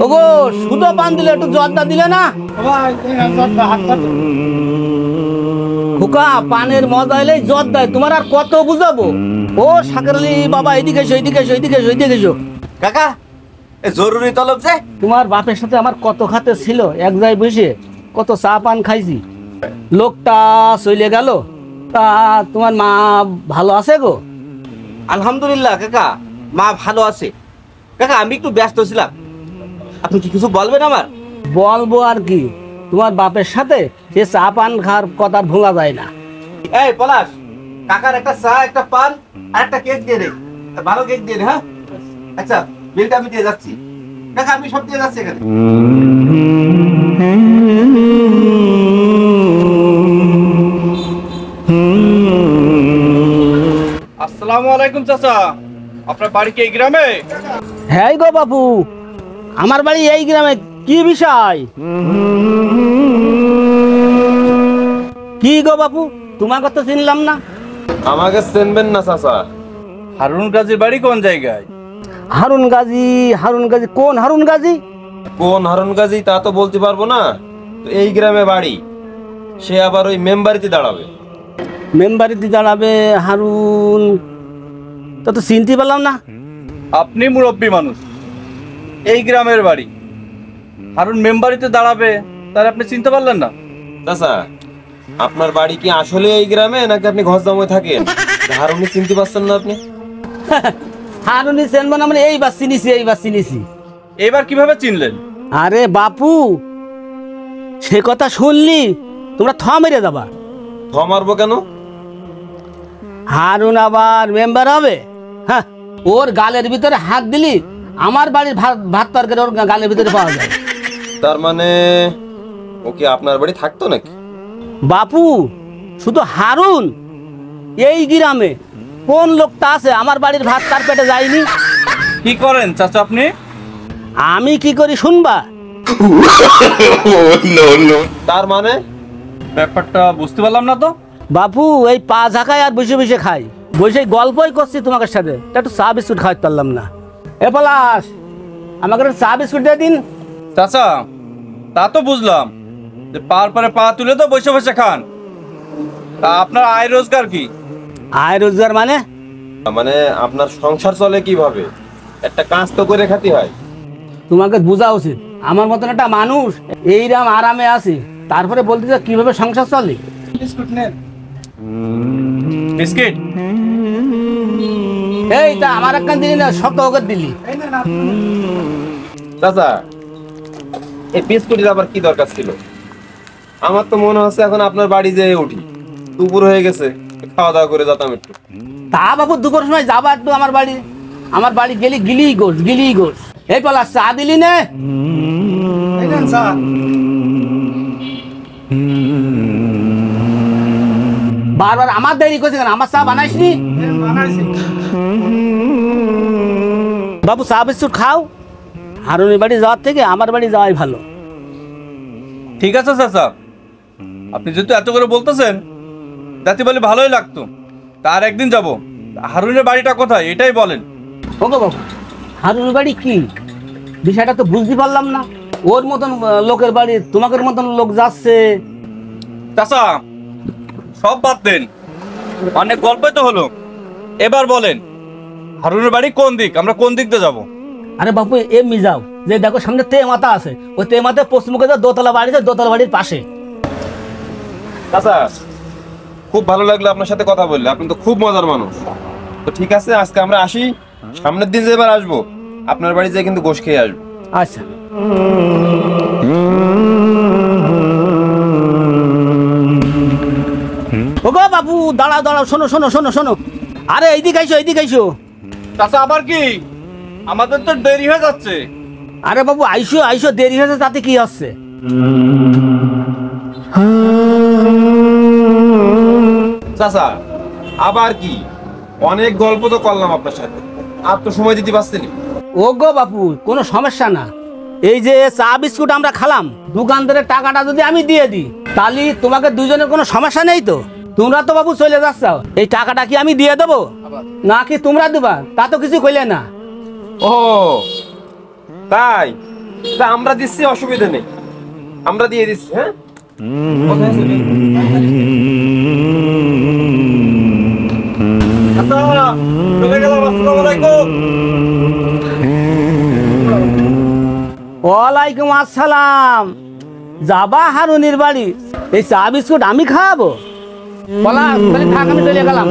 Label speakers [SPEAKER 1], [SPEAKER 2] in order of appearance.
[SPEAKER 1] ওগো সুতো পান দিলে একটু জর্দা দিলে না? খোকা পানের মজা এলে জর্দায় তোমার আর কত বুঝাবো? ও শাকের আলী বাবা এদিকে এসো এদিকে এসো এদিকে এসো এদিকে এসো।
[SPEAKER 2] কাকা এ জরুরি তলব যে
[SPEAKER 1] তোমার বাপের সাথে আমার কত খাতে ছিল, এক জায়গায় বসে কত চা পান খাইছি। লোকটা চলে গেল, তা তোমার মা ভালো আছে গো?
[SPEAKER 2] আলহামদুলিল্লাহ কাকা, মা ভালো আছে। কাকা আমি একটু ব্যস্ত ছিলাম, আপনি কি কিছু বলবেন আমার?
[SPEAKER 1] বলবো আর কি, তোমার বাপের সাথে সে চা পান খাওয়ার কথা ভোলা যায় না।
[SPEAKER 2] এই পলাশ, কাকার একটা চা একটা পান আর একটা কেক দিয়ে দে, ভালো কেক দিয়ে দে। হ্যাঁ আচ্ছা, বিলটা আমি দিয়ে যাচ্ছি। কাকা আমি সব দিয়ে যাচ্ছি এখানে।
[SPEAKER 3] আসসালামু আলাইকুম চাচা, আপনার বাড়ি কি এই গ্রামে?
[SPEAKER 1] হ্যাঁ গো বাপু, আমার বাড়ি এই গ্রামে। কি বিষয়? কি গো বাপু, তোমাকে তো চিনলাম না।
[SPEAKER 4] আমাকে চিনবেন না চাচা?
[SPEAKER 3] হারুন গাজীর বাড়ি কোন জায়গায়?
[SPEAKER 1] হারুন গাজী? হারুন গাজী কোন হারুন গাজী?
[SPEAKER 4] কোন হারুন গাজী তা তো বলতে পারবো না, তো এই গ্রামে বাড়ি। সে আবার ওই মেম্বারিতে দাঁড়াবে।
[SPEAKER 1] মেম্বারিতে দাঁড়াবে হারুন? তা তো চিনতে পারলাম না।
[SPEAKER 3] আপনি মুরব্বী মানুষ, এই গ্রামের বাড়ি, হারুন মেম্বারিতে দাঁড়াবে, তার আপনি চিনতে পারলেন না?
[SPEAKER 4] চাচা আপনার বাড়ি কি আসলে এই গ্রামে নাকি আপনি ঘরজামে থাকেন? হারুনই চিনতে পারছেন না আপনি?
[SPEAKER 1] হারুনি চিনবো না মানে এইবার চিনিছি, এইবার চিনিছি।
[SPEAKER 3] এবার কিভাবে চিনলেন?
[SPEAKER 1] আরে বাপু, সে কথা শুনলি তোমরা থ মেরে যাবা।
[SPEAKER 4] মারবো কেন?
[SPEAKER 1] হারুন আবার মেম্বার হবে? হ্যাঁ, ওর গালের ভিতরে হাত দিলি আমার বাড়ির ভাত তরকারি ওর গালের ভিতরে পাওয়া যায়।
[SPEAKER 4] তার মানে ও কি আপনার বাড়ি থাকতো নাকি?
[SPEAKER 1] বাপু, শুধু হারুন, এই গ্রামে কোন লোকটা আছে আমার বাড়ির ভাত তার পেটে যায়নি?
[SPEAKER 3] কি করেন চাচা আপনি?
[SPEAKER 1] আমি কি করি শুনবা?
[SPEAKER 4] তার মানে
[SPEAKER 3] ব্যাপারটা বুঝতে পারলাম না তো।
[SPEAKER 1] বাপু, এই পা ঝাঁকায় আর বসে বসে খাই, বসে গল্পই করছি তোমাদের সাথে, তা একটু চা বিস্কুট খাওয়াতে পারলাম না। এ পলাশ, আমাকে একটু চা বিস্কুট দিয়ে দিন।
[SPEAKER 3] চাচা তা তো বুঝলাম যে পার পরে পা তুলে তো বসে বসে খান, তা আপনার আয় রোজগার কি?
[SPEAKER 1] আয় রোজগার মানে?
[SPEAKER 4] মানে আপনার সংসার চলে কিভাবে? একটা কাজ তো করে খেতে হয়।
[SPEAKER 1] তোমাকে বোঝা উচিত, আমার মতন একটা মানুষ এইরাম আরামে আছে, তারপরে বলতে যে কিভাবে সংসার চলে।
[SPEAKER 3] বিস্কিট?
[SPEAKER 1] এই তা আমার একখান দিলি না, শক্ত ওকে দিলি।
[SPEAKER 4] চাচা এই বিস্কুটের আবার কি দরকার ছিল? আমার তো মনে হচ্ছে এখন আপনার বাড়ি যেয়ে উঠি, দুপুর হয়ে গেছে, খাওয়া দাওয়া করে যেতাম একটু।
[SPEAKER 1] তা বাবু দুপুর সময় যাবা একটু আমার বাড়ি? আমার বাড়ি গেলি গিলি গোস, গিলি গোস। এই পলাশ, চা দিলি নে? বারবার আমার দেরি করছে কেন? আমার চা বানাইসনি? বাবু চা বিস্কুট খাও, হারুনের বাড়ি যাওয়ার থেকে আমার বাড়ি যাওয়াই ভালো।
[SPEAKER 3] ঠিক আছে চাচা, আপনি যেহেতু এত করে বলতেছেন যাতে বলে ভালোই লাগতো, তার একদিন যাব। হারুনের বাড়িটা কোথায় এটাই বলেন।
[SPEAKER 1] ওগো বাবু, হারুনের বাড়ি কি বিষয়টা তো বুঝতে পারলাম না। ওর মতন লোকের বাড়ি তোমাদের মতন লোক যাচ্ছে।
[SPEAKER 3] চাচা সব বাদ দেন, অনেক গল্পই তো হলো, এবার বলেন হারুনের বাড়ি কোন দিক, আমরা কোন দিক দিয়ে যাবো?
[SPEAKER 1] আরে বাপু এমনি যাও, যে দেখো সামনে তে মাথা আছে, ওই তে মাথায় পশ্চিমবঙ্গে যাও, দোতলা বাড়ি আছে, দোতলা বাড়ির পাশে।
[SPEAKER 4] চাচা খুব ভালো লাগলো আপনার সাথে কথা বললে, আপনি তো খুব মজার মানুষ। তো ঠিক আছে, আজকে আমরা আসি, সামনের দিন যেবার আসবো আপনার বাড়ি যেয়ে কিন্তু গোশ খেয়ে আসবো।
[SPEAKER 1] আচ্ছা। ওগো বাবু, দাঁড়াও দাঁড়াও, শোনো শোনো শোনো শোনো। আরে এইদিকে আইসো, এইদিকে আইসো।
[SPEAKER 3] চাচা আবার কি? আমাদের তো দেরি হয়ে যাচ্ছে।
[SPEAKER 1] আরে বাবু আইসো আইসো, দেরি হয়েছে তাতে কি হচ্ছে?
[SPEAKER 4] চাচা আবার কি? অনেক গল্প তো করলাম আপনার সাথে, আর তো সময় দিতে পারছেন।
[SPEAKER 1] ওগো বাপু, কোনো সমস্যা না। এই যে চা বিস্কুট আমরা খালাম, দোকানদারের টাকাটা যদি আমি দিয়ে দিই, তাহলে তোমাকে দুজনের কোনো সমস্যা নেই তো? তোমরা তো বাবু চলে যাচ্ছ, এই টাকাটা কি আমি দিয়ে দেবো নাকি তোমরা দিবা? তা তো কিছু কইলে না।
[SPEAKER 4] ও তাই? তা আমরা দিচ্ছি, অসুবিধা নেই, আমরা দিয়ে দিচ্ছি। হ্যাঁ, কোথায় চলে? চাচা, চলে গেলাম, আসসালামু আলাইকুম।
[SPEAKER 1] ওয়ালাইকুম আসসালাম। যাবা হারুনির বাড়ি? এই চা বিস্কুট আমি খাওয়াবো? বলা তাহলে থাক, আমি চলে গেলাম।